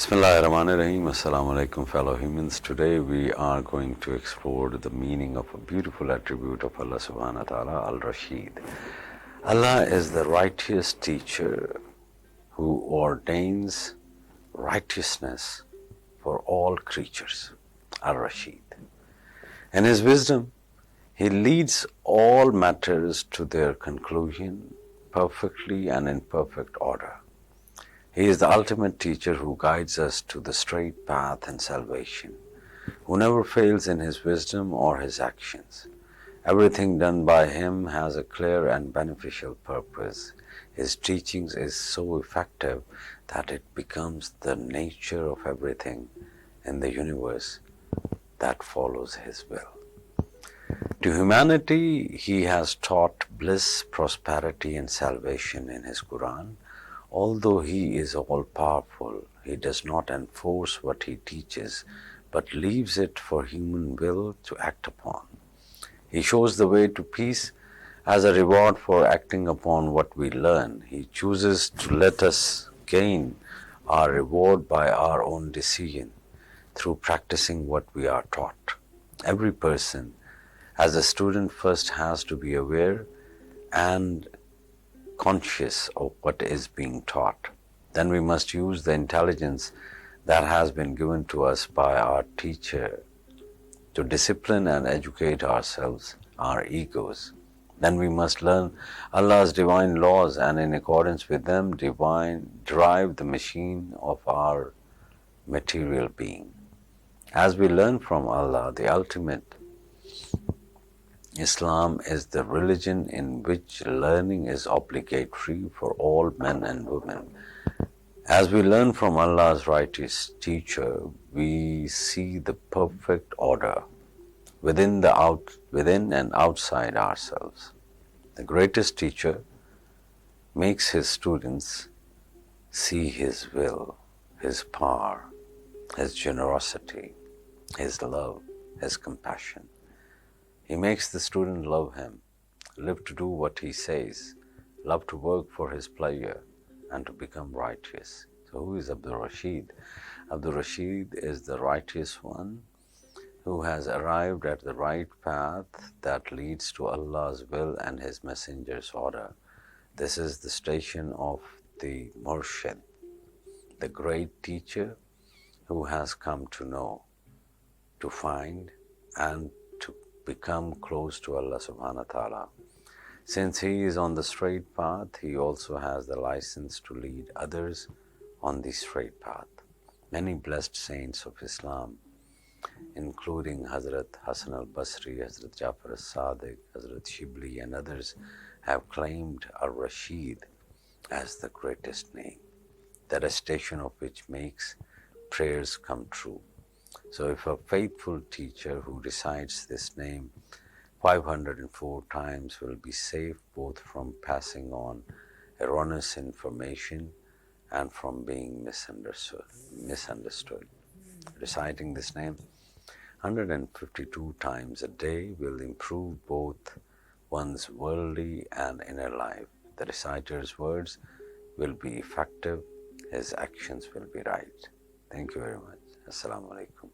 Bismillahirrahmanirrahim. Assalamu alaikum, fellow humans. Today we are going to explore the meaning of a beautiful attribute of Allah subhanahu wa ta'ala, Al-Rasheed. Allah is the righteous teacher who ordains righteousness for all creatures, Al-Rasheed. In His wisdom, He leads all matters to their conclusion perfectly and in perfect order. He is the ultimate teacher who guides us to the straight path and salvation, who never fails in his wisdom or his actions. Everything done by him has a clear and beneficial purpose. His teachings is so effective that it becomes the nature of everything in the universe that follows his will. To humanity, he has taught bliss, prosperity, and salvation in his Quran. Although he is all-powerful, he does not enforce what he teaches, but leaves it for human will to act upon. He shows the way to peace as a reward for acting upon what we learn. He chooses to let us gain our reward by our own decision through practicing what we are taught. Every person, as a student, first has to be aware and conscious of what is being taught. Then we must use the intelligence that has been given to us by our teacher to discipline and educate ourselves, our egos. Then we must learn Allah's divine laws and in accordance with them drive the machine of our material being. As we learn from Allah, the ultimate, Islam is the religion in which learning is obligatory for all men and women. As we learn from Allah's righteous teacher, we see the perfect order within and outside ourselves. The greatest teacher makes his students see his will, his power, his generosity, his love, his compassion. He makes the student love him, live to do what he says, love to work for his pleasure, and to become righteous. So who is Abdul Rasheed? Abdul Rasheed is the righteous one who has arrived at the right path that leads to Allah's will and His Messenger's order. This is the station of the Murshid, the great teacher who has come to know, to find, and to become close to Allah subhanahu wa ta'ala. Since he is on the straight path, he also has the license to lead others on the straight path. Many blessed saints of Islam, including Hazrat Hassan al-Basri, Hazrat Jafar al-Sadiq, Hazrat Shibli, and others, have claimed al-Rasheed as the greatest name, the recitation of which makes prayers come true. So if a faithful teacher who recites this name 504 times will be safe both from passing on erroneous information and from being misunderstood. Reciting this name 152 times a day will improve both one's worldly and inner life. The reciter's words will be effective, his actions will be right. Thank you very much. Assalamu alaikum.